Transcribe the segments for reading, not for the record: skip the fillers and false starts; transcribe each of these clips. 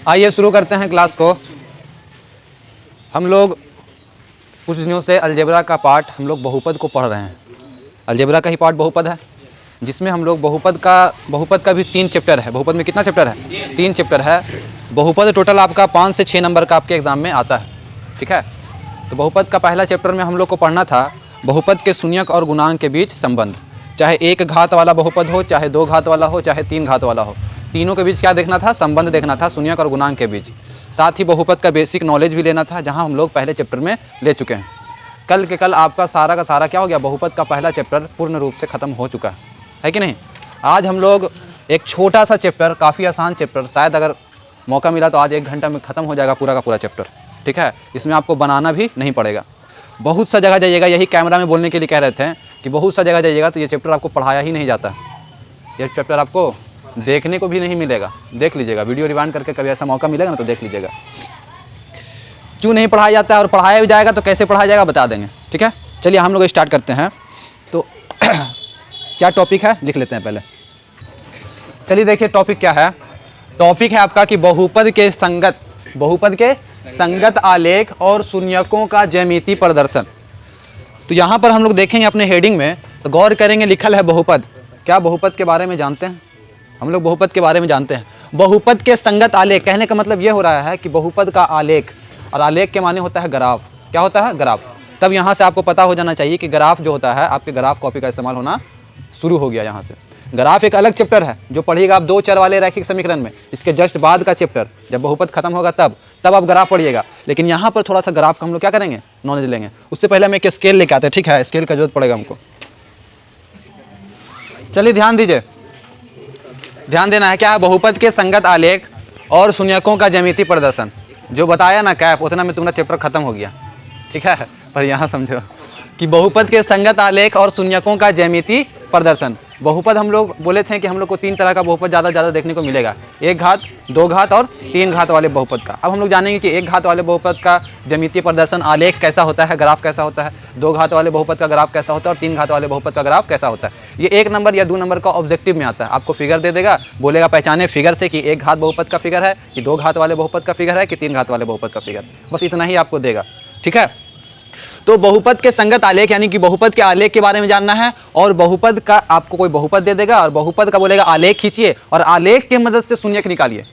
आइए शुरू करते हैं क्लास को। हम लोग कुछ दिनों से अलजेब्रा का पार्ट हम लोग बहुपद को पढ़ रहे हैं। अलजेब्रा का ही पार्ट बहुपद है, जिसमें हम लोग बहुपद का भी 3 चैप्टर है। बहुपद में कितना चैप्टर है? 3 चैप्टर है। बहुपद टोटल आपका 5 से 6 नंबर का आपके एग्ज़ाम में आता है, ठीक है। तो बहुपद का पहला चैप्टर में हम लोग को पढ़ना था बहुपद के शून्यक और गुणांक के बीच संबंध। चाहे 1 घात वाला बहुपद हो, चाहे 2 घात वाला हो, चाहे 3 घात वाला हो, तीनों के बीच क्या देखना था? संबंध देखना था, शून्यक और गुणांक के बीच। साथ ही बहुपद का बेसिक नॉलेज भी लेना था, जहां हम लोग पहले चैप्टर में ले चुके हैं। कल के कल आपका सारा का सारा क्या हो गया? बहुपद का पहला चैप्टर पूर्ण रूप से ख़त्म हो चुका है कि नहीं। आज हम लोग एक छोटा सा चैप्टर, काफ़ी आसान चैप्टर, शायद अगर मौका मिला तो आज 1 घंटा में ख़त्म हो जाएगा पूरा का पूरा चैप्टर, ठीक है। इसमें आपको बनाना भी नहीं पड़ेगा। बहुत सा जगह जाइएगा, यही कैमरा में बोलने के लिए कह रहे थे कि बहुत सा जगह जाइएगा तो ये चैप्टर आपको पढ़ाया ही नहीं जाता। ये चैप्टर आपको देखने को भी नहीं मिलेगा। देख लीजिएगा, वीडियो रिवाइंड करके कभी ऐसा मौका मिलेगा ना तो देख लीजिएगा क्यों नहीं पढ़ाया जाता है, और पढ़ाया भी जाएगा तो कैसे पढ़ाया जाएगा बता देंगे, ठीक है। चलिए हम लोग स्टार्ट करते हैं। तो क्या टॉपिक है लिख लेते हैं पहले। चलिए देखिए टॉपिक क्या है। टॉपिक है आपका कि बहुपद के संगत आलेख और शून्यकों का ज्यामितीय प्रदर्शन। तो यहाँ पर हम लोग देखेंगे अपने हेडिंग में, तो गौर करेंगे लिखल है बहुपद। क्या बहुपद के बारे में जानते हैं? हम लोग बहुपद के बारे में जानते हैं। बहुपद के संगत आलेख, कहने का मतलब ये हो रहा है कि बहुपद का आलेख, और आलेख के माने होता है ग्राफ। क्या होता है? ग्राफ। तब यहाँ से आपको पता हो जाना चाहिए कि ग्राफ जो होता है, आपके ग्राफ कॉपी का इस्तेमाल होना शुरू हो गया। यहाँ से ग्राफ एक अलग चैप्टर है जो पढ़िएगा आप 2 चर वाले रैखिक समीकरण में। इसके जस्ट बाद का चैप्टर जब बहुपद खत्म होगा तब आप ग्राफ पढ़िएगा। लेकिन यहाँ पर थोड़ा सा ग्राफ का हम लोग क्या करेंगे? नॉलेज लेंगे। उससे पहले हम एक स्केल लेके आते हैं, ठीक है। स्केल का जरूरत पड़ेगा हमको। चलिए ध्यान दीजिए, ध्यान देना है। क्या है? बहुपद के संगत आलेख और शून्यकों का ज्यामितीय प्रदर्शन। जो बताया ना कैप, उतना में तुम्हारा चैप्टर खत्म हो गया, ठीक है। पर यहाँ समझो कि बहुपद के संगत आलेख और शून्यकों का ज्यामितीय प्रदर्शन। बहुपद हम लोग बोले थे कि हम लोग को 3 तरह का बहुपद ज़्यादा देखने को मिलेगा, 1 घात, 2 घात और 3 घात वाले बहुपद का। अब हम लोग जानेंगे कि 1 घात वाले बहुपद का ज्यामितीय प्रदर्शन आलेख कैसा होता है, ग्राफ कैसा होता है, 2 घात वाले बहुपद का ग्राफ कैसा होता है और 3 घात वाले बहुपद का ग्राफ कैसा होता है। ये 1 नंबर या 2 नंबर का ऑब्जेक्टिव में आता है। आपको फिगर दे देगा, बोलेगा पहचाने फिगर से कि 1 घात बहुपद का फिगर है, कि 2 घात वाले बहुपद का फिगर है, कि 3 घात वाले बहुपद का फिगर। बस इतना ही आपको देगा, ठीक है। तो बहुपद के संगत आलेख यानी कि बहुपद के आलेख के बारे में जानना है। और बहुपद का आपको कोई बहुपद दे देगा और बहुपद का बोलेगा आलेख खींचिए और आलेख की मदद से शून्यक निकालिए।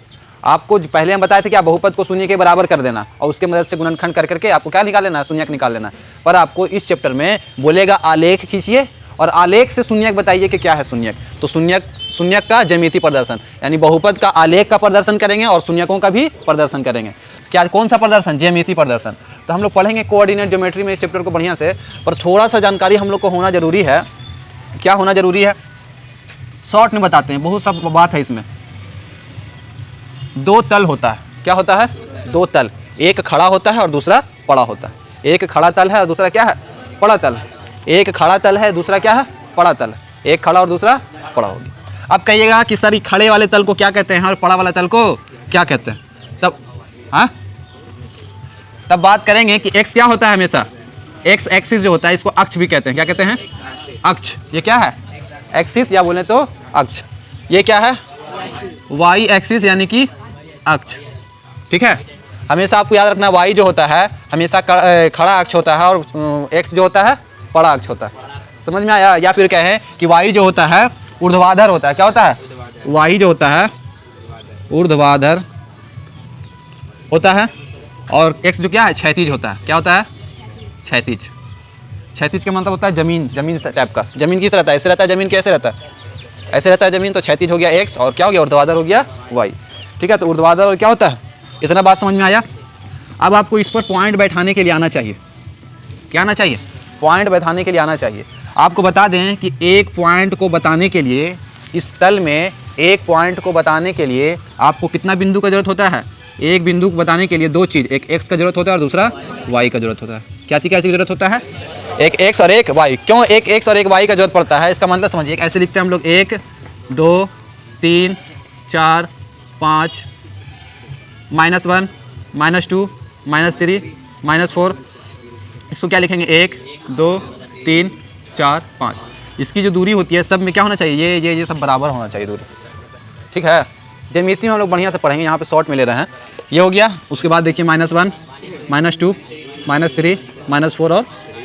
आपको पहले हम बताए थे कि आप बहुपद को शून्य के बराबर कर देना और उसके मदद से गुणनखंड कर करके आपको क्या निकाल लेना है? शून्यक निकाल लेना है। पर आपको इस चैप्टर में बोलेगा आलेख खींचिए और आलेख से शून्यक बताइए कि क्या है शून्यक। तो शून्यक का ज्यामितीय प्रदर्शन यानी बहुपद का आलेख का प्रदर्शन करेंगे और शून्यकों का भी प्रदर्शन करेंगे। क्या कौन सा प्रदर्शन? ज्यामितीय प्रदर्शन। तो हम लोग पढ़ेंगे कोऑर्डिनेट ज्योमेट्री में इस चैप्टर को बढ़िया से। पर थोड़ा सा जानकारी हम लोग को होना जरूरी है। क्या होना जरूरी है? शॉर्ट में बताते हैं, बहुत सब बात है इसमें। 2 तल होता है। क्या होता है? 2 तल, एक खड़ा होता है और दूसरा पड़ा होता है। एक खड़ा तल है और दूसरा क्या है? पड़ा तल। एक खड़ा तल है, दूसरा क्या है? पड़ा तल। एक खड़ा और दूसरा पड़ा होगी। अब कहिएगा कि सर खड़े वाले तल को क्या कहते हैं और पड़ा वाला तल को क्या कहते हैं? तब बात करेंगे कि x क्या होता है। हमेशा x एक्सिस जो होता है इसको अक्ष भी कहते हैं। क्या कहते हैं? अक्ष। ये क्या है? एक्सिस या बोले तो अक्ष। ये क्या है? y एक्सिस यानी कि अक्ष, ठीक है। हमेशा आपको याद रखना y जो होता है हमेशा खड़ा अक्ष होता है और x जो होता है पड़ा अक्ष होता है। समझ में आया? या फिर कहें कि y जो होता है ऊर्ध्वाधर होता है। क्या होता है? y जो होता है ऊर्ध्वाधर होता है और x जो क्या है? क्षैतिज होता है। क्या होता है? क्षैतिज। क्षैतिज का मतलब होता है जमीन टाइप का। जमीन किस रहता है? ऐसे रहता है। जमीन कैसे रहता है? ऐसे रहता है जमीन। तो क्षैतिज हो गया x और क्या हो गया? ऊर्ध्वाधर हो गया y, ठीक है। तो ऊर्ध्वाधर और क्या होता है? इतना बात समझ में आया। अब आपको इस पर पॉइंट बैठाने के लिए आना चाहिए। क्या आना चाहिए? पॉइंट बैठाने के लिए आना चाहिए। आपको बता दें कि एक पॉइंट को बताने के लिए, इस तल में एक पॉइंट को बताने के लिए आपको कितना बिंदु का जरूरत होता है? एक बिंदु को बताने के लिए 2 चीज़, एक x का जरूरत होता है और दूसरा y का जरूरत होता है। क्या चीज़ की जरूरत होता है? एक x और एक y। क्यों एक x और एक y का जरूरत पड़ता है? इसका मतलब समझिए, ऐसे लिखते हैं हम लोग 1 2 3 4 5 -1 -2 -3 -4। इसको क्या लिखेंगे? 1 2 3 4 5। इसकी जो दूरी होती है सब में क्या होना चाहिए? ये सब बराबर होना चाहिए दूरी, ठीक है। ज्यामिति में हम लोग बढ़िया से पढ़ेंगे, यहाँ पे शॉर्ट में ले रहे हैं। ये हो गया, उसके बाद देखिए -1, -2, -3, -4 और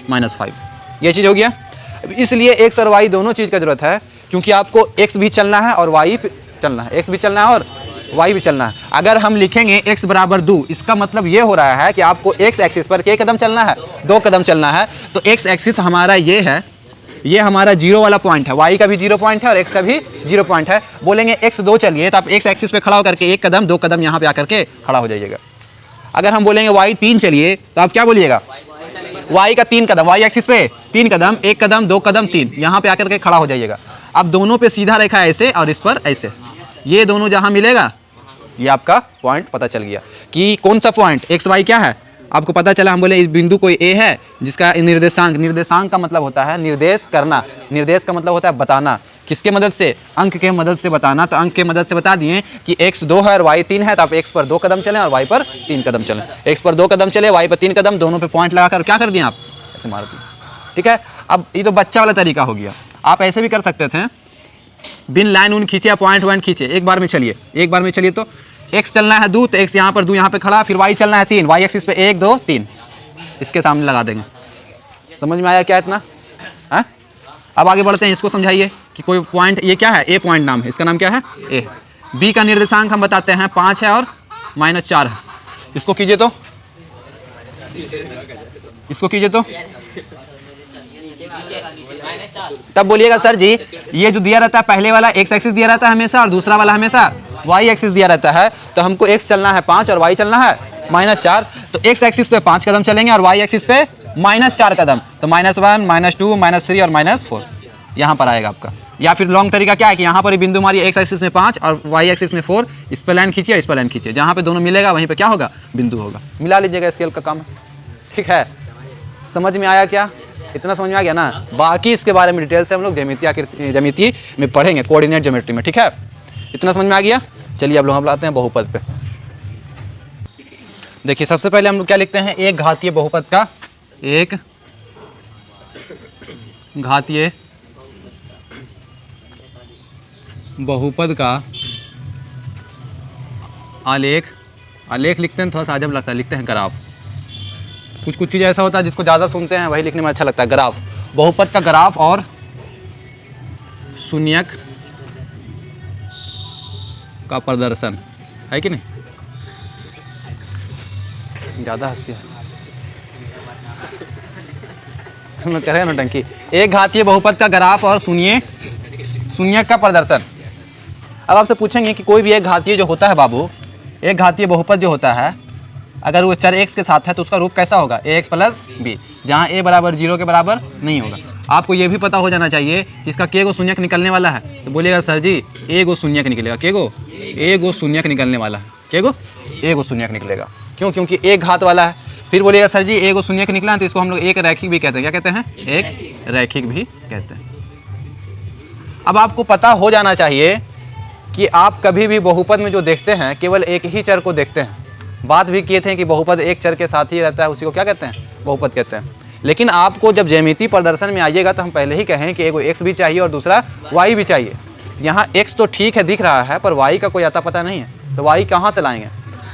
-5, ये चीज़ हो गया। इसलिए x और y दोनों चीज़ का जरूरत है, क्योंकि आपको x भी चलना है और y भी चलना है, x भी चलना है और y भी चलना है। अगर हम लिखेंगे x बराबर 2, इसका मतलब ये हो रहा है कि आपको x एक्सिस पर क्या कदम चलना है, 2 कदम चलना है। तो x एक्सिस हमारा ये है, ये हमारा 0 वाला पॉइंट है, y का भी 0 पॉइंट है और x का भी 0 पॉइंट है। बोलेंगे x 2 चलिए, तो आप x एक्सिस पे खड़ा होकर के 1 कदम 2 कदम यहाँ पे आकर के खड़ा हो जाइएगा। अगर हम बोलेंगे y 3 चलिए, तो आप क्या बोलिएगा, y का 3 कदम, y एक्सिस पे 3 कदम, 1 कदम 2 कदम 3, यहाँ पे आकर के खड़ा हो जाइएगा। अब दोनों पे सीधा रेखा ऐसे और इस पर ऐसे, ये दोनों जहाँ मिलेगा, ये आपका पॉइंट पता चल गया कि कौन सा पॉइंट x y क्या है, आपको पता चला। हम बोले इस बिंदु कोई a है जिसका निर्देशांक, निर्देशांक का मतलब होता है निर्देश करना, निर्देश का मतलब होता है बताना, किसके मदद से, अंक के मदद से बताना। तो अंक के मदद से बता दिए कि x 2 है और y 3 है, तो आप x पर 2 कदम चलें और y पर 3 कदम चलें। x पर 2 कदम चले, y पर 3 कदम, दोनों पे पॉइंट लगाकर क्या कर दिए आप, ऐसे मार दिए। ठीक है, अब ये तो बच्चा वाला तरीका हो गया। आप ऐसे भी कर सकते थे, बिन लाइन उन खींचे या पॉइंट वॉइंट खींचे, एक बार में चलिए, एक बार में चलिए। तो x चलना है 2, तो x यहाँ पर 2 यहाँ पे खड़ा, फिर y चलना है 3, y एक्सिस पे 1 2 3, इसके सामने लगा देंगे। समझ में आया क्या इतना है? अब आगे बढ़ते हैं, इसको समझाइए कि कोई पॉइंट, ये क्या है, a पॉइंट नाम है, इसका नाम क्या है a। b का निर्देशांक हम बताते हैं 5 है और -4 है। इसको कीजिए तो, इसको कीजिए तो, तब बोलिएगा सर जी ये जो दिया रहता है पहले वाला x एक्सिस दिया रहता है हमेशा और दूसरा वाला हमेशा y एक्सिस दिया रहता है, तो हमको x चलना है 5 और y चलना है -4। तो x एक्सिस पे 5 कदम चलेंगे और y एक्सिस पे -4 कदम, तो -1 -2 -3 और -4 यहाँ पर आएगा आपका। या फिर लॉन्ग तरीका क्या है कि यहाँ पर बिंदु मारिए, x एक्सिस में 5 और y एक्सिस में 4, इस पर लाइन खींचिए, इस पर लाइन खींचिए, जहाँ पे दोनों मिलेगा वहीं पे क्या होगा, बिंदु होगा। मिला लीजिएगा, स्केल का काम। ठीक है, समझ में आया क्या, इतना समझ में आ गया ना। बाकी इसके बारे में डिटेल से हम लोग ज्यामिति में पढ़ेंगे, कोऑर्डिनेट ज्योमेट्री में। ठीक है, इतना समझ में आ गया। चलिए अब लोग हम आते हैं बहुपद पे। देखिए सबसे पहले हम लोग क्या लिखते हैं, एक घातीय बहुपद का, एक घातीय बहुपद का आलेख, आलेख लिखते हैं थोड़ा सा अजब लगता है, लिखते हैं ग्राफ। कुछ कुछ चीज़ ऐसा होता है जिसको ज़्यादा सुनते हैं वही लिखने में अच्छा लगता है, ग्राफ। बहुपद का ग्राफ और शून्यक का प्रदर्शन है कि नहीं, ज़्यादा हंसी है, हम लोग कह रहे हैं नौटंकी। एक घातीय बहुपद का ग्राफ और शून्यक का प्रदर्शन। अब आपसे पूछेंगे कि कोई भी एक घातीय जो होता है बाबू, एक घातीय बहुपद जो होता है, अगर वो चर x के साथ है तो उसका रूप कैसा होगा, ax + b, जहाँ a बराबर 0 के बराबर नहीं होगा। आपको ये भी पता हो जाना चाहिए कि इसका के गो शून्यक निकलने वाला है, तो बोलिएगा सर जी a गो शून्यक निकलेगा, के गो a गो शून्यक निकलने वाला है, के गो a गो शून्यक निकलेगा। क्यों, क्योंकि एक घात वाला है। फिर बोलिएगा सर जी a गो शून्यक निकला है, तो इसको हम लोग एक रैखिक भी कहते हैं। क्या कहते हैं, एक रैखिक भी कहते हैं। अब आपको पता हो जाना चाहिए कि आप कभी भी बहुपद में जो देखते हैं केवल एक ही चर को देखते हैं। बात भी किए थे कि बहुपद एक चर के साथ ही रहता है, उसी को क्या कहते हैं, बहुपद कहते हैं। लेकिन आपको जब ज्यामिति प्रदर्शन में आइएगा तो हम पहले ही कहें कि एगो x भी चाहिए और दूसरा y भी चाहिए। यहाँ x तो ठीक है दिख रहा है, पर y का कोई आता पता नहीं है, तो y कहाँ से लाएंगे।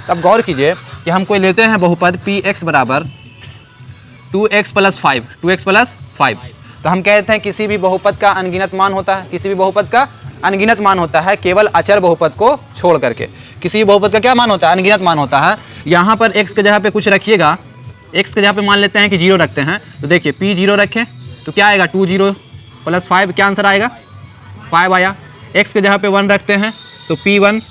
तब गौर कीजिए कि हम कोई लेते हैं बहुपद px बराबर 2x + 5, 2x + 5। तो हम कहते हैं किसी भी बहुपद का अनगिनत मान होता है, किसी भी बहुपद का अनगिनत मान होता है, केवल अचर बहुपद को छोड़ करके। किसी भी बहुपद का क्या मान होता है, अनगिनत मान होता है। यहाँ पर x के जगह पे कुछ रखिएगा, x के जगह पे मान लेते हैं कि 0 रखते हैं, तो देखिए p 0 रखें तो क्या आएगा, 2 0 + 5, क्या आंसर आएगा, 5 आया। x के जगह पे 1 रखते हैं तो p1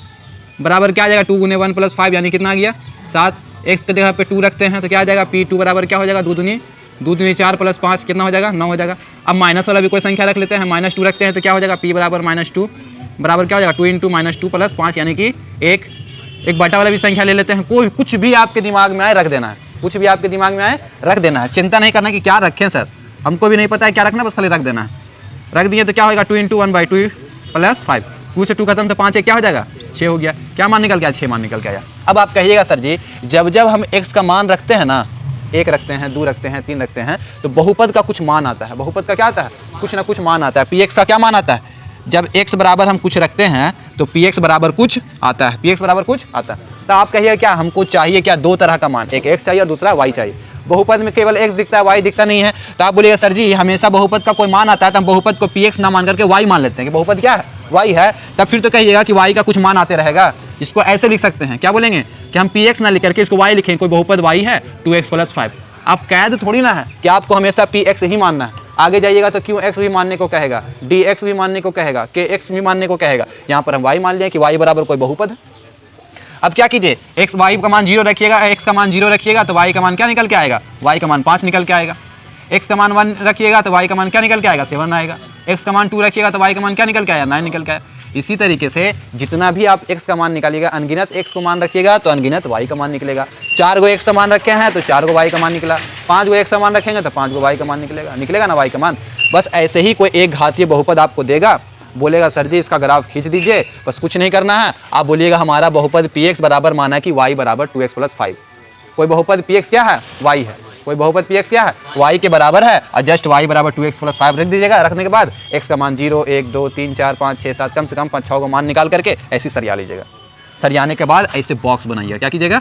बराबर क्या आ जाएगा, 2 × 1 + 5 यानी कितना आ गया, 7। x के जगह पे 2 रखते हैं तो क्या आ जाएगा, p2 बराबर क्या हो जाएगा, 2 दूनी 4 + 5 कितना हो जाएगा, 9 हो जाएगा। अब माइनस वाला भी कोई संख्या रख लेते हैं, -2 रखते हैं तो क्या हो जाएगा, p बराबर -2 बराबर क्या हो जाएगा, 2 × -2 + 5 यानी कि 1। एक बटा वाला भी संख्या ले लेते हैं। कोई कुछ भी आपके दिमाग में आए रख देना है, कुछ भी आपके दिमाग में आए रख देना है। चिंता नहीं करना कि क्या रखें सर, हमको भी नहीं पता है क्या रखना, बस खाली रख देना है। रख दिए तो क्या होगा, 2 × 1/2 + 5, 2 से 2 खत्म तो 5 है, क्या हो जाएगा, 6 हो गया। क्या मान निकल गया, 6 मान निकल गया। अब आप कहिएगा सर जी जब जब हम x का मान रखते हैं ना, 1 रखते हैं, 2 रखते हैं, 3 रखते हैं, तो बहुपद का कुछ मान आता है। बहुपद का क्या आता है, कुछ ना कुछ मान आता है। px का क्या मान आता है, जब x बराबर हम कुछ रखते हैं तो px बराबर कुछ आता है, px बराबर कुछ आता है। तो आप कहिए क्या हमको चाहिए क्या, दो तरह का मान, एक x चाहिए और दूसरा y चाहिए। बहुपद में केवल x दिखता है, y दिखता नहीं है। तो आप बोलिएगा सर जी हमेशा बहुपद का कोई मान आता है तो हम बहुपद को px ना मान करके y मान लेते हैं कि बहुपद क्या है, y है। तब फिर तो कहिएगा कि y का कुछ मान आते रहेगा। इसको ऐसे लिख सकते हैं, क्या बोलेंगे कि हम px ना लिख करके इसको y लिखें, कोई बहुपद y है 2x + 5। आप कैद थोड़ी ना है कि आपको हमेशा px ही मानना है। आगे जाइएगा तो qx भी मानने को कहेगा, dx भी मानने को कहेगा, kx भी मानने को कहेगा। यहाँ पर हम y मान लिया कि y बराबर कोई बहुपद है। अब क्या कीजिए, x y का मान 0 रखिएगा, x का मान 0 रखिएगा तो y का मान क्या निकल के आएगा, y का मान 5 निकल के आएगा। x का मान 1 रखिएगा तो y का मान क्या निकल के आएगा, 7 आएगा। x का मान 2 रखिएगा तो y का मान क्या निकल के आएगा, 9 निकल के आएगा। इसी तरीके से जितना भी आप x का मान निकालिएगा, अनगिनत x को मान रखिएगा तो अनगिनत y का मान निकलेगा। 4 गो x का मान रखे हैं तो 4 गो y का मान निकला, 5 गो x का मान रखेंगे तो 5 गो y का मान निकलेगा, निकलेगा ना y का मान। बस ऐसे ही कोई एक घातीय बहुपद आपको देगा, बोलेगा सर जी इसका ग्राफ खींच दीजिए, बस कुछ नहीं करना है। आप बोलिएगा हमारा बहुपद px बराबर माना है कि y बराबर 2x + 5। कोई बहुपद px क्या है, y है। कोई बहुपद px क्या है, y के बराबर है और जस्ट y बराबर 2x + 5 रख दीजिएगा। रखने के बाद x का मान 0 1 2 3 4 5 6 7 कम से कम 5 6 को मान निकाल करके ऐसे सरिया लीजिएगा। सरियाने के बाद ऐसे बॉक्स बनाइएगा। क्या कीजिएगा,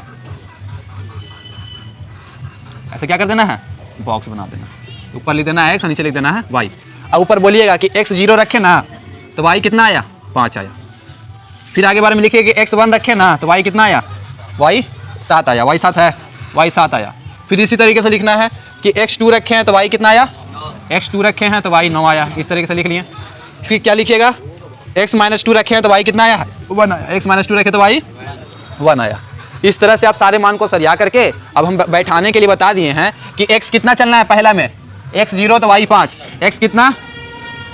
ऐसे क्या कर देना है, बॉक्स बना देना। ऊपर लिख देना है x और नीचे लिख देना है y। अब ऊपर बोलिएगा कि x 0 रखे ना तो y कितना आया, 5 आया। फिर आगे बारे में लिखिए कि x 1 रखे ना तो y कितना आया, y 7 आया, y 7 है, y 7 आया। फिर इसी तरीके से लिखना है कि x 2 रखे हैं तो y कितना आया, x 2 रखे हैं तो y 9 आया। इस तरीके से लिख लिए। फिर क्या लिखिएगा, x - 2 रखे हैं तो y कितना आया, 1 आया। x - 2 रखे तो y 1 आया। इस तरह से आप सारे मान को सरिया करके अब हम बैठाने के लिए बता दिए हैं कि x कितना चलना है, पहला में x 0 तो y 5, x कितना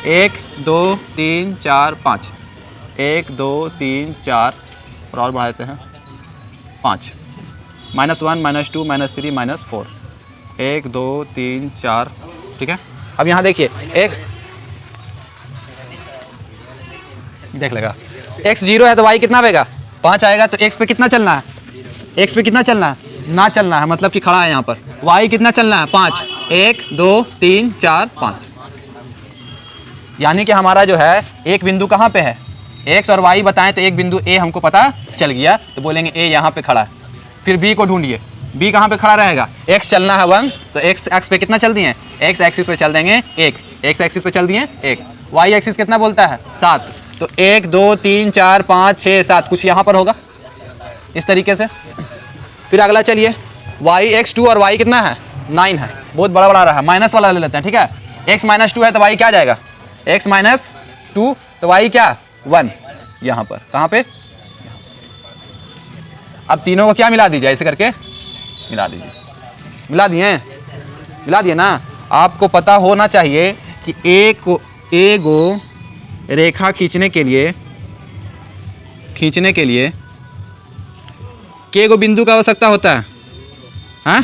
1 2 3 4 5, 1 2 3 4 और बढ़ा देते हैं 5, -1 -2 -3 -4, 1 2 3 4, ठीक है। अब यहाँ देखिए x देख लेगा, x 0 है तो y कितना आएगा, 5 आएगा। तो x पे कितना चलना है, x पे कितना चलना है, ना चलना है, मतलब कि खड़ा है यहाँ पर। y कितना चलना है, 5, 1 2 3 4 5। यानी कि हमारा जो है एक बिंदु कहाँ पे है, x और y बताएं तो एक बिंदु a हमको पता चल गया तो बोलेंगे a यहाँ पे खड़ा है। फिर b को ढूंढिए, b कहाँ पे खड़ा रहेगा, x चलना है 1 तो x एक्स पे कितना चल दिए, x एक्सिस पे चल देंगे 1, x एक्सिस पे चल दिए 1, y एक्सिस कितना बोलता है 7, तो 1 2 3 4 5 6 7 कुछ यहाँ पर होगा इस तरीके से। फिर अगला चलिए y x 2 और y कितना है 9 है, बहुत बड़ा बड़ा रहा है, माइनस वाला ले लेते हैं, ठीक है। x - 2 है तो y क्या आ जाएगा, x - 2 तो y क्या 1, यहाँ पर कहाँ पे। अब तीनों को क्या मिला दीजिए, ऐसे करके मिला दीजिए, मिला दिए ना। आपको पता होना चाहिए कि एक गो रेखा खींचने के लिए के गो बिंदु का आवश्यकता होता है, हाँ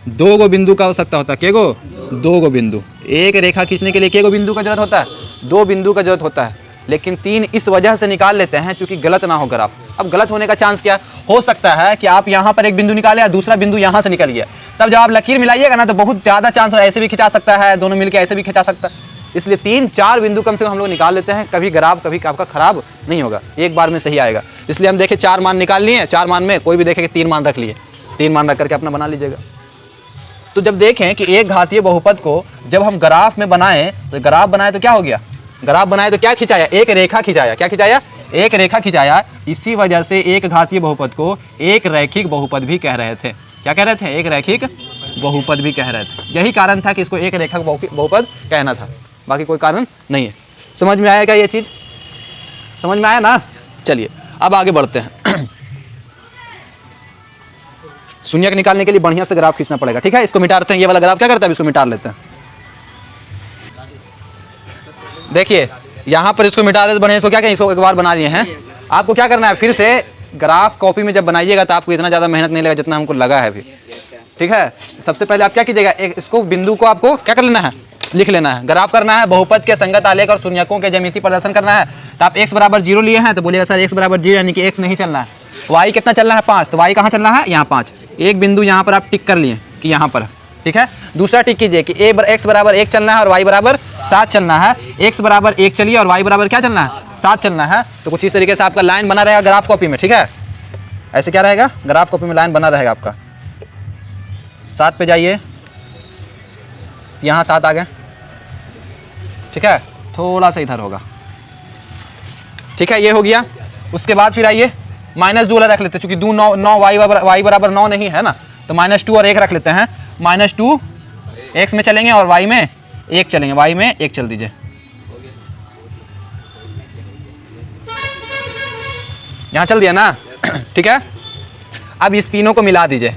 2 गो बिंदु का आवश्यकता होता है। के गो 2 गो बिंदु। एक रेखा खींचने के लिए के गो बिंदु का जरूरत होता है, 2 बिंदु का जरूरत होता है। लेकिन 3 इस वजह से निकाल लेते हैं क्योंकि गलत ना हो ग्राफ। अब गलत होने का चांस क्या हो सकता है कि आप यहाँ पर एक बिंदु निकाले और दूसरा बिंदु यहाँ से निकल गया, तब जब आप लकीर मिलाइएगा ना तो बहुत ज़्यादा चांस हो, ऐसे भी खिंचा सकता है, दोनों मिलकर ऐसे भी खिंचा सकता है। इसलिए 3-4 बिंदु कम से कम हम लोग निकाल लेते हैं, कभी ग्राफ कभी आपका खराब नहीं होगा, एक बार में सही आएगा। इसलिए हम देखें 4 मान निकाल लिए, 4 मान में कोई भी देखे कि 3 मान रख लिए, 3 मान रख करके अपना बना लीजिएगा। तो जब देखें कि एक घातीय बहुपद को जब हम ग्राफ में बनाएं तो ग्राफ बनाए तो क्या हो गया, ग्राफ बनाए तो क्या खिंचाया, एक रेखा खिंचाया। क्या खिंचाया, एक रेखा खिंचाया। इसी वजह से एक घातीय बहुपद को एक रैखिक बहुपद भी कह रहे थे। क्या कह रहे थे, एक रैखिक बहुपद भी कह रहे थे। यही कारण था कि इसको एक रेखा बहुपद कहना था, बाकी कोई कारण नहीं है। समझ में आया क्या ये चीज़, समझ में आया ना। चलिए अब आगे बढ़ते हैं। शून्यक निकालने के लिए बढ़िया से ग्राफ खींचना पड़ेगा, ठीक है। इसको मिटा देते हैं, ये वाला ग्राफ क्या करता है, इसको मिटा लेते हैं। देखिए यहाँ पर इसको मिटा देते बढ़िया, इसको क्या कहें, इसको एक बार बना लिए हैं। आपको क्या करना है, फिर से ग्राफ कॉपी में जब बनाइएगा तो आपको इतना ज़्यादा मेहनत नहीं लगेगा जितना हमको लगा है अभी, ठीक है। सबसे पहले आप क्या कीजिएगा, इसको बिंदु को आपको क्या कर लेना है, लिख लेना है। ग्राफ करना है, बहुपद के संगत आलेख और शून्यकों के ज्यामितीय प्रदर्शन करना है। तो आप x बराबर 0 लिए हैं तो बोलिएगा सर x बराबर 0 यानी कि x नहीं चलना है। y कितना चलना है 5, तो y कहाँ चलना है, यहाँ 5। एक बिंदु यहाँ पर आप टिक कर लिए कि यहाँ पर ठीक है। दूसरा टिक कीजिए कि x बराबर 1 चलना है और y बराबर 7 चलना है। x बराबर 1 चलिए और y बराबर क्या चलना है, 7 चलना है। तो कुछ इस तरीके से आपका लाइन बना रहेगा ग्राफ कॉपी में, ठीक है। ऐसे क्या रहेगा, ग्राफ कॉपी में लाइन बना रहेगा आपका। 7 पे जाइए, यहाँ 7 आ गए, ठीक है। थोड़ा सा इधर होगा, ठीक है, ये हो गया। उसके बाद फिर आइए माइनस 2 वाला रख लेते हैं, चूंकि 2 9 y बराबर 9 नहीं है ना, तो -2 और 1 रख लेते हैं। -2 x में चलेंगे और y में 1 चलेंगे, y में 1 चल दीजिए। यहाँ चल दिया ना, ठीक है। अब इस तीनों को मिला दीजिए,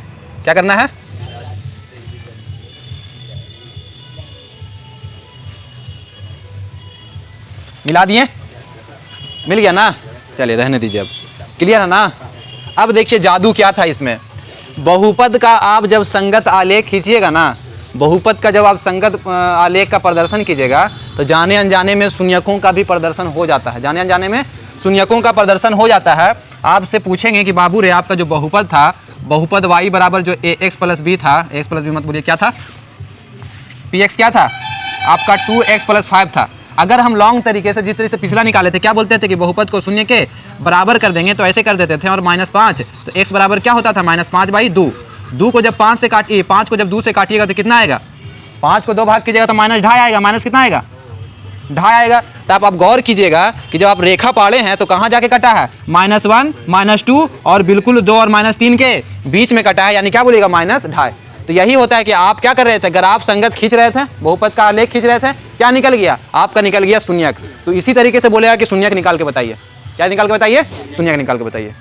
क्या करना है, मिला दिए, मिल गया ना, चलिए रहने दीजिए। अब क्लियर है ना। अब देखिए जादू क्या था इसमें, बहुपद का आप जब संगत आलेख खींचिएगा ना, बहुपद का जब आप संगत आलेख का प्रदर्शन कीजिएगा तो जाने अनजाने में शून्यकों का भी प्रदर्शन हो जाता है, जाने अनजाने में शून्यकों का प्रदर्शन हो जाता है। आपसे पूछेंगे कि बाबू रे आपका जो बहुपद था, बहुपद y बराबर जो ax प्लस बी था, x प्लस बी मत बोलिए, क्या था, px क्या था आपका 2x प्लस 5 था। अगर हम लॉन्ग तरीके से जिस तरीके से पिछला निकाले थे, क्या बोलते थे कि बहुपद को शून्य के बराबर कर देंगे, तो ऐसे कर देते थे और -5, तो x बराबर क्या होता था, -5/2। 2 को जब 5 से काटिए, 5 को जब 2 से काटिएगा तो कितना आएगा, 5 को 2 भाग कीजिएगा तो -2.5 आएगा, माइनस कितना आएगा, 2.5 आएगा। तो आप गौर कीजिएगा कि जब आप रेखा पाड़े हैं तो कहाँ जाके कटा है, -1 -2 और बिल्कुल 2 और -3 के बीच में कटा है, यानी क्या बोलिएगा, -2.5। तो यही होता है कि आप क्या कर रहे थे, ग्राफ संगत खींच रहे थे, बहुपद का आलेख खींच रहे थे, क्या निकल गया, आपका निकल गया शून्यक। तो इसी तरीके से बोलेगा कि शून्यक निकाल के बताइए, क्या निकाल के बताइए, शून्यक निकाल के बताइए।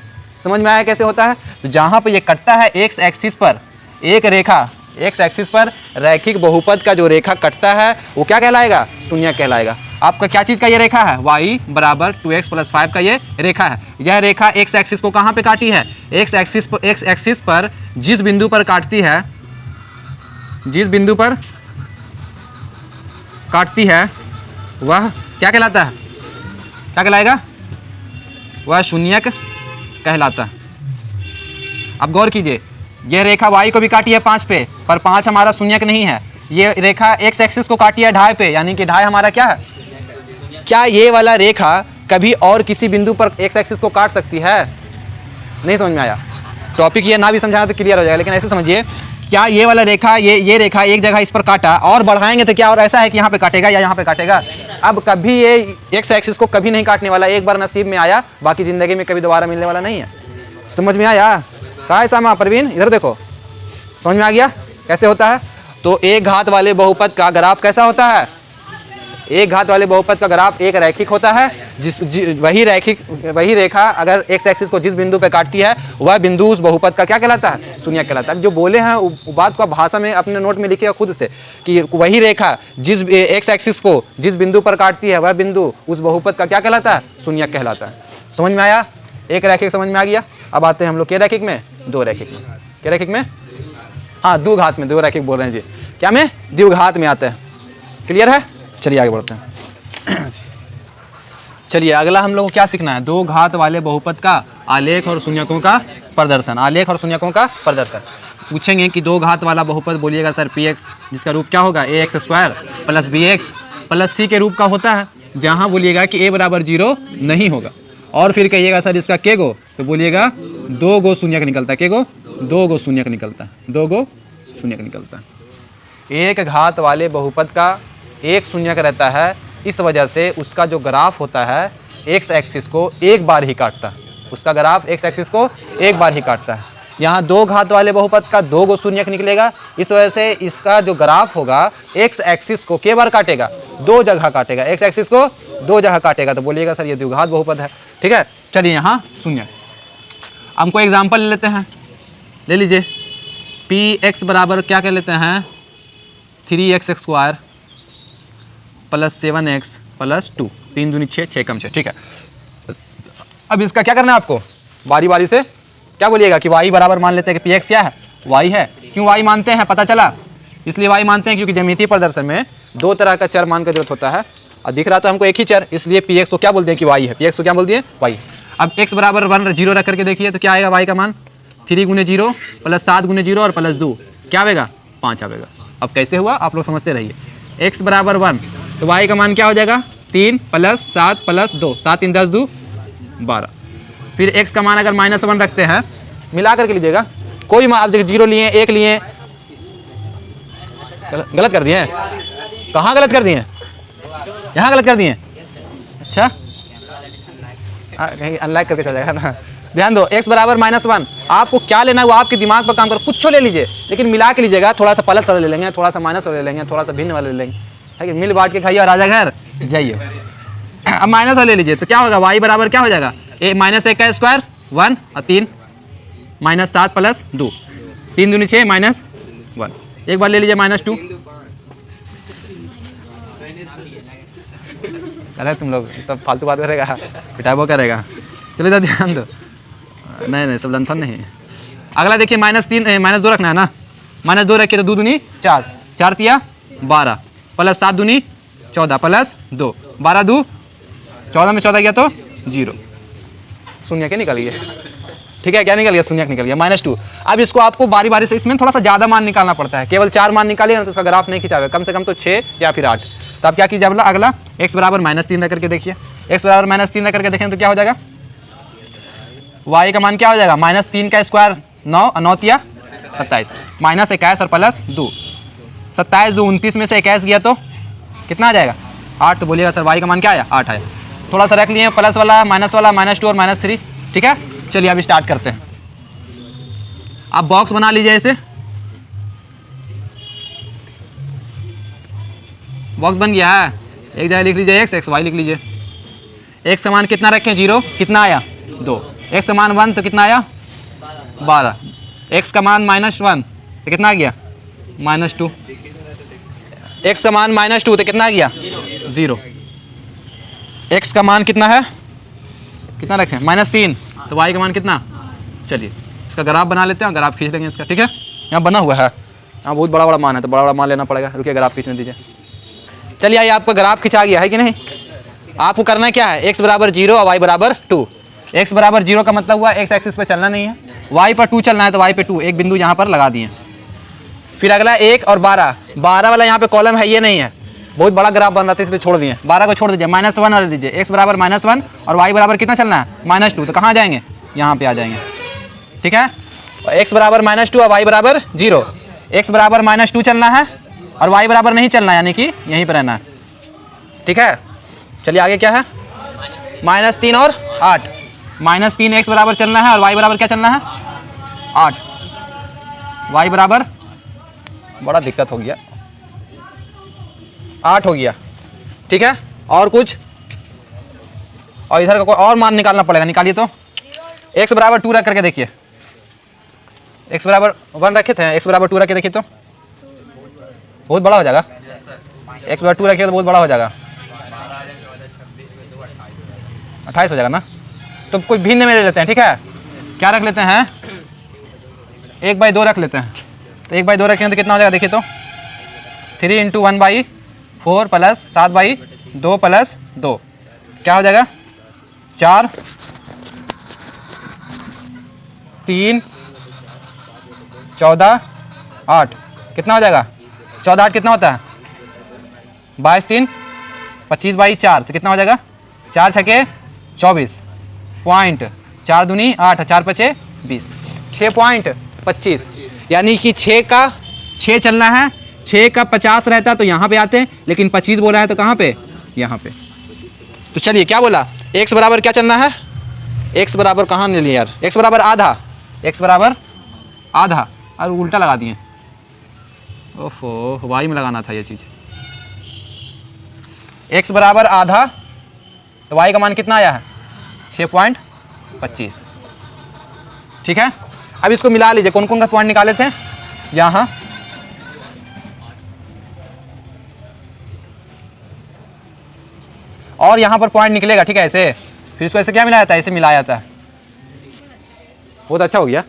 समझ में आया कैसे होता है। तो जहाँ पे ये कटता है x एक्सिस पर एक रेखा, x एक्सिस पर रैखिक बहुपद का जो रेखा कटता है वो क्या कहलाएगा, शून्यक कहलाएगा। आपका क्या चीज़ का ये रेखा है, y बराबर 2x प्लस 5 का ये रेखा है। यह रेखा x एक्सिस को कहाँ पे काटी है, x एक्सिस पर जिस बिंदु पर काटती है, जिस बिंदु पर काटती है वह क्या कहलाता है, क्या कहलाएगा, वह शून्यक कहलाता है। अब गौर कीजिए, यह रेखा y को भी काटी है 5 पे, पर 5 हमारा शून्यक नहीं है। ये रेखा x एक्सिस को काटी है 2.5 पे, यानी कि 2.5 हमारा क्या है। क्या ये वाला रेखा कभी और किसी बिंदु पर x एक्सिस को काट सकती है, नहीं समझ में आया। टॉपिक ये ना भी समझाना तो क्लियर हो जाएगा, लेकिन ऐसे समझिए, क्या ये वाला रेखा, ये रेखा एक जगह इस पर काटा और बढ़ाएंगे तो क्या और ऐसा है कि यहाँ पे काटेगा या यहाँ पे काटेगा। अब कभी ये x एक्सिस को कभी नहीं काटने वाला, एक बार नसीब में आया, बाकी ज़िंदगी में कभी दोबारा मिलने वाला नहीं है। समझ में आया, कहाँ है सामा परवीन, इधर देखो, समझ में आ गया कैसे होता है। तो एक घात वाले बहुपद का ग्राफ कैसा होता है, एक घात वाले बहुपद का ग्राफ एक रैखिक होता है, वही रेखा अगर x एक्सिस को जिस बिंदु पे काटती है वह बिंदु उस बहुपद का क्या कहलाता है, शून्यक कहलाता है। जो बोले हैं वो बात को भाषा में अपने नोट में लिखिएगा खुद से कि वही रेखा जिस x एक्सिस को जिस बिंदु पर काटती है वह बिंदु उस बहुपद का क्या कहलाता है, शून्यक कहलाता है। समझ में आया, एक रैखिक समझ में आ गया। अब आते हैं हम लोग के रैखिक में, दो रैखिक में, क्या रैखिक में, हाँ द्विघात में, दो रैखिक बोल रहे हैं जी, क्या में द्विघात में आते हैं। क्लियर है, चलिए आगे बढ़ते हैं। चलिए अगला हम लोग को क्या सीखना है, दो घात वाले बहुपद का आलेख और शून्यकों का प्रदर्शन, आलेख और शून्यकों का प्रदर्शन। पूछेंगे कि दो घात वाला बहुपद बोलिएगा सर px, जिसका रूप क्या होगा ax square plus bx plus c के रूप का होता है, जहाँ बोलिएगा कि a बराबर 0 नहीं होगा। और फिर कहिएगा सर इसका के गो, तो बोलिएगा 2 गो शून्यक निकलता है, के गो 2 गो शून्यक निकलता है, 2 गो शून्यक निकलता है। एक घात वाले बहुपद का एक शून्यक रहता है, इस वजह से उसका जो ग्राफ होता है x एक्सिस को एक बार ही काटता है, उसका ग्राफ x एक्सिस को एक बार ही काटता है। यहाँ दो घात वाले बहुपद का 2 गो शून्यक निकलेगा, इस वजह से इसका जो ग्राफ होगा x एक्सिस को के बार काटेगा, 2 जगह काटेगा, x एक्सिस को 2 जगह काटेगा। तो बोलिएगा सर ये द्विघात बहुपद है, ठीक है। चलिए यहाँ शून्यक, हमको एग्जाम्पल ले लेते हैं, ले लीजिए px बराबर क्या कर लेते हैं 3x square plus 7x plus 2, 3 दूनी 6, 6 कम 6, ठीक है। अब इसका क्या करना है आपको, बारी बारी से क्या बोलिएगा कि y बराबर मान लेते हैं कि px क्या है, y है। क्यों y मानते हैं पता चला, इसलिए y मानते हैं क्योंकि ज्यामितीय प्रदर्शन में 2 तरह का चर मान का जरूरत होता है, और दिख रहा तो हमको एक ही चर, इसलिए px को क्या बोलते हैं कि y है, px को क्या बोल दिए y। अब x बराबर 1 0 रख करके देखिए तो क्या आएगा y का मान, 3 गुने 0 प्लस 7 गुने 0 और प्लस 2 क्या आएगा 5 आएगा। अब कैसे हुआ आप लोग समझते रहिए। x बराबर 1 तो y का मान क्या हो जाएगा 3 + 7 + 2, 7 3 10 2 12। फिर x का मान अगर -1 रखते हैं, मिला करके लीजिएगा, कोई मान आप 0 लिए 1 लिए, गलत कर दिए, कहाँ गलत कर दिए, यहाँ गलत कर दिए, अच्छा कहीं अनलाइक करके चल जाएगा ना। ध्यान दो, x बराबर -1, आपको क्या लेना है वो आपके दिमाग पर काम कर, कुछ ले लीजिए लेकिन मिला के लीजिएगा, थोड़ा सा प्लस वाला ले लेंगे, थोड़ा सा माइनस वाला ले लेंगे, थोड़ा सा भिन्न वाला ले लेंगे, है कि मिल बांट के खाइए और राजा घर जाइए। अब माइनस वाला ले लीजिए तो क्या होगा, y बराबर क्या हो जाएगा -1 का स्क्वायर 1 और 3 -7 + 2, 3 दूनी 6 -1, एक बार ले लीजिए -2। अरे तुम लोग सब फालतू बात करेगा, बेटा वो करेगा, चलो इधर ध्यान दो, नहीं सब लंथन नहीं। अगला देखिए -2 रखना है ना, -2 रखिए तो 2 दूनी 4, 4 तिया 12 + 7 दूनी 14 + 2, 12 2 14 में 14 गया तो 0, शून्य क्या निकल गया, ठीक है, क्या निकल गया, शून्य निकल गया -2। अब इसको आपको बारी बारी से इसमें थोड़ा सा ज़्यादा मान निकालना पड़ता है, केवल 4 मान निकालिए ना तो उसका ग्राफ नहीं खिंचावे, कम से कम तो 6 या फिर 8। तो आप क्या कीजिए, अगला x बराबर -3 रख करके देखिए, x बराबर -3 रख करके देखें तो क्या हो जाएगा, y का मान क्या हो जाएगा -3 का स्क्वायर 9 9 तिया 27 -21 और +2, 27 2 29 में से 21 गया तो कितना आ जाएगा 8, तो बोलिएगा सर y का मान क्या आया 8 आया। थोड़ा सा रख लिए प्लस वाला -2 और -3, ठीक है। चलिए अब स्टार्ट करते हैं, आप बॉक्स बना लीजिए, ऐसे बॉक्स बन गया है, एक जगह लिख लीजिए x y लिख लीजिए, x का मान कितना रखें 0, कितना आया 2, x का मान 1 तो कितना आया 12, x का मान -1 तो कितना आ गया -2, x का मान -2 तो कितना आ गया 0, x का मान कितना है, कितना रखें -3 तो y का मान कितना, चलिए इसका ग्राफ बना लेते हैं, ग्राफ खींच लेंगे इसका, ठीक है। यहाँ बना हुआ है, यहाँ बहुत बड़ा मान है तो बड़ा मान लेना पड़ेगा, रुकिए ग्राफ खींचने दीजिए। चलिए आइए, आपका ग्राफ खिंचा गया है कि नहीं, आपको करना क्या है, x बराबर 0 और y बराबर 2। x बराबर 0 का मतलब हुआ x एक्सिस पे चलना नहीं है, y पर 2 चलना है तो y पे 2, एक बिंदु यहाँ पर लगा दिए। फिर अगला 1 और 12 वाला यहाँ पे कॉलम है, ये नहीं है, बहुत बड़ा ग्राफ बन रहा था, इस पर छोड़ दिए, 12 को छोड़ दीजिए, -1 और लीजिए, x बराबर -1 और y बराबर कितना चलना है -2, तो कहाँ जाएंगे, यहाँ पे आ जाएंगे, ठीक है। x बराबर -2 और y बराबर 0, x बराबर -2 चलना है और y बराबर नहीं चलना है, यानी कि यहीं पर रहना है, ठीक है। चलिए आगे क्या है, -3 और 8, -3 x बराबर चलना है और y बराबर क्या चलना है 8, y बराबर बड़ा दिक्कत हो गया 8 हो गया, ठीक है। और कुछ, और इधर का कोई और मान निकालना पड़ेगा, निकालिए तो x बराबर 2 रख करके देखिए, x बराबर 1 रखे थे, x बराबर 2 रखे देखिए तो बहुत बड़ा हो जाएगा, x बराबर 2 रखिए तो बहुत बड़ा हो जाएगा, 28 हो जाएगा ना। तो कोई भिन्न में ले लेते हैं, ठीक है, क्या रख लेते हैं 1/2 रख लेते हैं, तो 1/2 रखें तो कितना हो जाएगा देखिए तो 3 × 1/4 + 7/2 + 2 क्या हो जाएगा 4 3 14 8, कितना हो जाएगा 14 8 कितना होता है 22 3 25/4, तो कितना हो जाएगा 4 छके 24 पॉइंट 4 दूनी 8 4 5 20, 6.25, यानी कि 6 का 6 चलना है, 6 का 50 रहता तो यहाँ पे आते, लेकिन 25 बोला है तो कहाँ पे, यहाँ पे। तो चलिए क्या बोला, x बराबर क्या चलना है, x बराबर कहाँ ले लिए यार, x बराबर आधा, x बराबर आधा, और उल्टा लगा दिए, ओफो y में लगाना था ये चीज़, x बराबर आधा तो y का मान कितना आया है 6.25, ठीक है। अब इसको मिला लीजिए, कौन कौन का पॉइंट निकाले थे, यहाँ और यहाँ पर पॉइंट निकलेगा, ठीक है, ऐसे, फिर इसको ऐसे क्या मिलाया था, ऐसे मिलाया था, बहुत अच्छा हो गया।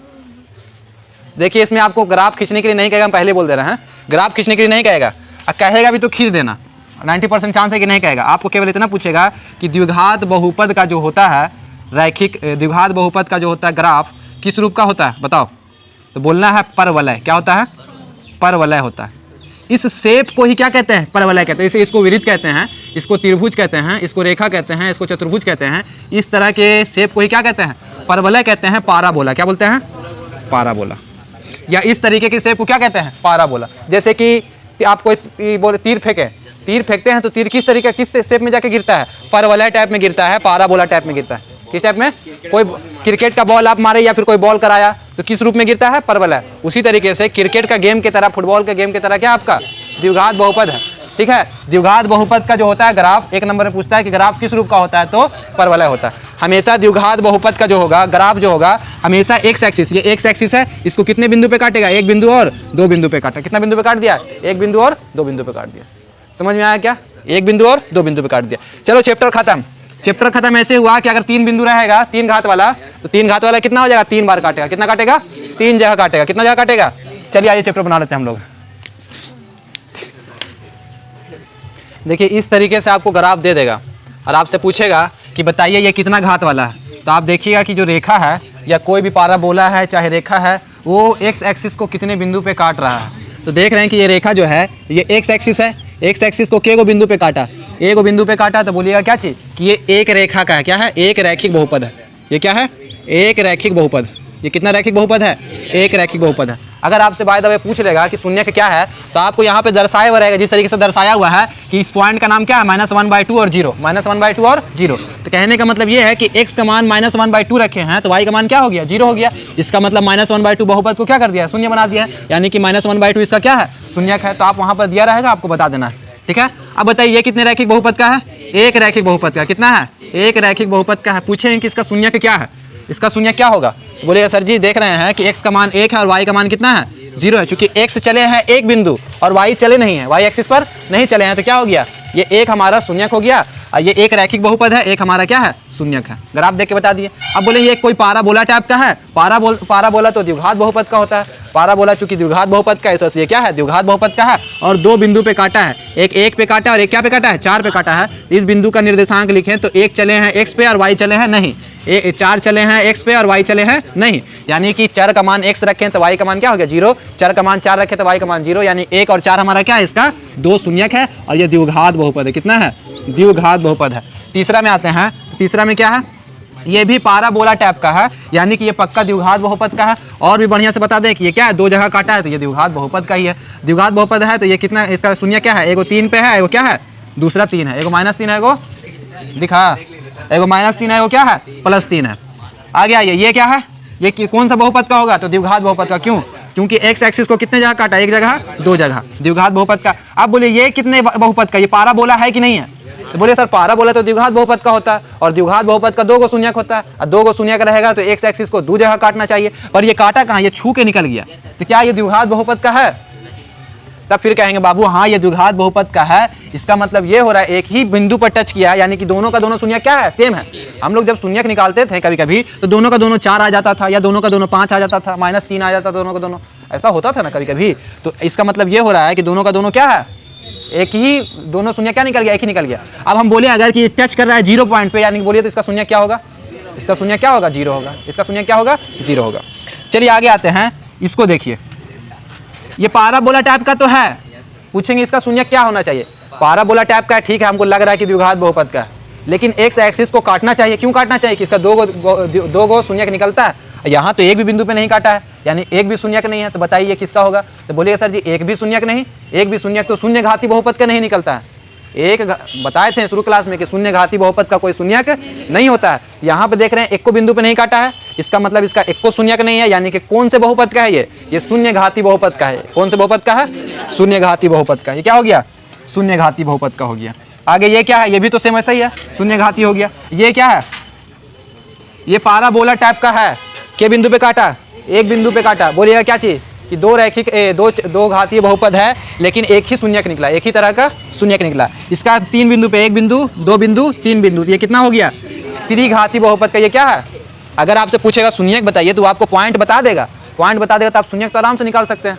देखिए इसमें आपको ग्राफ खींचने के लिए नहीं कहेगा, हम पहले बोल दे रहे हैं, ग्राफ खींचने के लिए नहीं कहेगा, कहेगा भी तो खींच देना, 90% चांस है कि नहीं कहेगा, आपको केवल इतना पूछेगा कि द्विघात बहुपद का जो होता है, रैखिक द्विघात बहुपद का जो होता है ग्राफ किस रूप का होता है बताओ, तो बोलना है परवलय, क्या होता है परवलय होता है, इस शेप को ही क्या कहते हैं? परवलय कहते हैं। इसे इसको विरित कहते हैं, इसको त्रिभुज कहते हैं, इसको रेखा कहते हैं, इसको चतुर्भुज कहते हैं। इस तरह के शेप को ही क्या कहते हैं? परवलय कहते हैं, पाराबोला। क्या बोलते हैं? पाराबोला। या इस तरीके के शेप को क्या कहते हैं? पाराबोला। जैसे कि आप कोई बोले तीर फेंके, तीर फेंकते हैं तो तीर किस तरीके किस शेप में जाके गिरता है? परवलय टाइप में गिरता है, पाराबोला टाइप में गिरता है। किस टाइप में? कोई क्रिकेट का बॉल आप मारे या फिर कोई बॉल कराया तो किस रूप में गिरता है? परवलय। उसी तरीके से क्रिकेट का गेम की तरह, फुटबॉल के गेम की तरह क्या आपका द्विघात बहुपद है। ठीक है, द्विघात बहुपद का जो होता है ग्राफ, एक नंबर में पूछता है कि ग्राफ किस रूप का होता है, तो परवलय होता है। हमेशा द्विघात बहुपद का जो होगा ग्राफ जो होगा हमेशा एक्स एक्सिस, ये एक्स एक्सिस है, इसको कितने बिंदु पे काटेगा? एक बिंदु और दो बिंदु पे काटा। कितना बिंदु पे काट दिया? एक बिंदु और दो बिंदु पे काट दिया। समझ में आया क्या? एक बिंदु और दो बिंदु पे काट दिया। चलो चैप्टर खत्म। चैप्टर खत्म ऐसे हुआ कि अगर तीन बिंदु रहेगा, तीन घात वाला, तो तीन घात वाला कितना हो जाएगा? तीन बार काटेगा। कितना काटेगा? तीन जगह काटेगा। कितना जगह काटेगा? चलिए आइए चैप्टर बना लेते हैं हम लोग। देखिए इस तरीके से आपको ग्राफ दे देगा और आपसे पूछेगा कि बताइए ये कितना घात वाला है। तो आप देखिएगा कि जो रेखा है या कोई भी पाराबोला है चाहे रेखा है, वो एक्स एक्सिस को कितने बिंदु पे काट रहा है। तो देख रहे हैं कि ये रेखा जो है ये एक्स एक्सिस है, एक्स एक्सिस को के बिंदु पे काटा, एक बिंदु पे काटा। तो बोलिएगा क्या चीज कि ये एक रेखा का है। क्या है? एक रैखिक बहुपद है। ये क्या है? एक रैखिक बहुपद। ये कितना रैखिक बहुपद है? एक रैखिक बहुपद है। अगर आपसे बाय द वे पूछ लेगा कि शून्यक क्या है, तो आपको यहाँ पे दर्शाया हुआ रहेगा जिस तरीके से दर्शाया हुआ है कि इस पॉइंट का नाम क्या है? -1/2 और 0, -1/2 और 0। तो कहने का मतलब ये है कि x का मान -1/2 रखे हैं तो y का मान क्या हो गया? 0 हो गया। इसका मतलब -1/2 बहुपद को क्या कर दिया? शून्य बना दिया है, यानी कि -1/2 इसका क्या है? शून्यक है। तो आप वहाँ पर दिया रहेगा, आपको बता देना है। ठीक है, अब बताइए ये कितने रैखिक बहुपद का है? एक रैखिक बहुपद का। कितना है? एक रैखिक बहुपद का है। पूछेंगे कि इसका शून्यक क्या है, इसका शून्यक क्या होगा? तो बोलेगा सर जी देख रहे हैं कि x का मान 1 है और y का मान कितना है? 0 है। चूंकि x चले हैं एक बिंदु और y चले नहीं है, y एक्सिस पर नहीं चले हैं, तो क्या हो गया? ये एक हमारा शून्यक हो गया और ये एक रैखिक बहुपद है, एक हमारा क्या है? शून्यक है। ग्राफ देख के बता दिए। अब बोले ये कोई पाराबोला टाइप का है। पाराबोला तो द्विघात बहुपद का होता है। पाराबोला चूंकि द्विघात बहुपद का है, ये क्या है? द्विघात बहुपद का है और दो बिंदु पे काटा है। एक पे काटा और एक क्या पे काटा है? 4 पे काटा है। इस बिंदु का निर्देशांक लिखें तो एक चले हैं x पे और y चले हैं नहीं, 4 चले हैं x पे और y चले हैं नहीं, यानी कि चर का मान x रखें तो y का मान क्या हो गया? 0। चर का मान 4 रखें तो y का मान 0, यानी 1 और 4 हमारा क्या है? इसका दो शून्यक है और ये द्विघात बहुपद है। कितना है? द्विघात बहुपद है। तीसरा में आते हैं, तो तीसरा में क्या है? ये भी पाराबोला टाइप का है, यानी कि ये पक्का द्विघात बहुपद का है। और भी बढ़िया से बता दें कि ये क्या है? दो जगह काटा है तो ये द्विघात बहुपद का ही है। द्विघात बहुपद है तो ये कितना, इसका शून्य क्या है? एगो 3 पे है, एगो क्या है? दूसरा 3 है। एगो -3 है, एगो दिखा, एगो -3 है, एगो क्या है? +3 है। आगे आइए, ये क्या है? ये कौन सा बहुपद का होगा? तो द्विघात बहुपद का। क्यों? क्योंकि एक्स एक्सिस को कितने जगह काटा? एक जगह, दो जगह, द्विघात बहुपद का। अब बोले ये कितने बहुपद का? ये पाराबोला है कि नहीं है? तो बोले सर पाराबोला तो द्विघात बहुपद का होता है और द्विघात बहुपद का दो गो शून्यक होता है और दो गो शून्यक रहेगा तो एक्स एक्सिस को दो जगह काटना चाहिए, पर ये काटा कहाँ? ये छू के निकल गया। तो क्या ये द्विघात बहुपद का है? तब फिर कहेंगे बाबू हाँ ये द्विघात बहुपद का है। इसका मतलब ये हो रहा है एक ही बिंदु पर टच किया, यानी कि दोनों का दोनों शून्यक क्या है? सेम है। हम लोग जब शून्यक निकालते थे कभी कभी तो दोनों का दोनों 4 आ जाता था या दोनों का दोनों 5 आ जाता था, -3 आ जाता था, दोनों का दोनों ऐसा होता था ना कभी कभी। तो इसका मतलब ये हो रहा है कि दोनों का दोनों क्या है? एक ही, दोनों शून्य क्या निकल गया? एक ही निकल गया। अब हम बोले अगर कि टच कर रहा है 0 पॉइंट पे, यानी बोलिए तो इसका शून्य क्या होगा? इसका शून्य क्या होगा? 0 होगा। इसका शून्य क्या होगा? 0 होगा। चलिए आगे आते हैं, इसको देखिए। ये पाराबोला टाइप का तो है, पूछेंगे इसका शून्य क्या होना चाहिए? पाराबोला टाइप का है, ठीक है, हमको लग रहा है कि द्विघात बहुपद का है, लेकिन एक्स एक्सिस को काटना चाहिए। क्यों काटना चाहिए? कि इसका दो गो शून्यक निकलता है। यहाँ तो एक भी बिंदु पे नहीं काटा है, यानी एक भी शून्यक नहीं है। तो बताइए किसका होगा? तो बोलिए सर जी एक भी शून्यक नहीं, एक भी शून्यक तो शून्य घाती बहुपद का नहीं निकलता है। एक बताए थे शुरू क्लास में कि शून्य घाती बहुपद का कोई शून्यक नहीं होता है। यहाँ पे देख रहे हैं एक को बिंदु पे नहीं काटा है, इसका मतलब इसका एक को शून्यक नहीं है, यानी कि कौन से बहुपद का है? ये शून्य घाती बहुपद का है। कौन से बहुपद का है? शून्य घाती बहुपद का। ये क्या हो गया? शून्य घाती बहुपद का हो गया। आगे ये क्या है? ये भी तो सेम ऐसा ही है, शून्य घाती हो गया। ये क्या है? ये पाराबोला टाइप का है। के बिंदु पे काटा? एक बिंदु पे काटा। बोलिएगा क्या चीज? कि दो रैखिक दो घातीय बहुपद है, लेकिन एक ही शून्यक निकला, एक ही तरह का शून्यक निकला। इसका 3 बिंदु पे, 1 बिंदु, 2 बिंदु, 3 बिंदु, ये कितना हो गया? त्रिघाती बहुपद का। ये क्या है? अगर आपसे पूछेगा शून्यक बताइए तो आपको पॉइंट बता देगा, पॉइंट बता देगा तो आप शून्यक तो आराम से निकाल सकते हैं।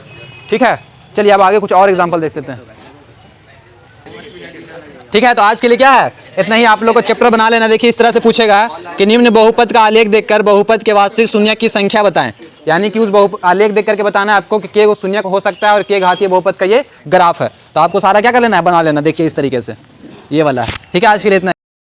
ठीक है, चलिए अब आगे कुछ और एग्जाम्पल देख लेते हैं। ठीक है, तो आज के लिए क्या है? इतना ही। आप लोग को चैप्टर बना लेना। देखिए इस तरह से पूछेगा कि निम्न बहुपद का आलेख देखकर बहुपद के वास्तविक शून्यक की संख्या बताएं, यानी कि उस आलेख देख करके बताना है आपको कि के वो शून्यक हो सकता है और के घातीय बहुपद का ये ग्राफ है। तो आपको सारा क्या कर लेना है, बना लेना। देखिए इस तरीके से ये वाला है। ठीक है, आज के लिए इतना।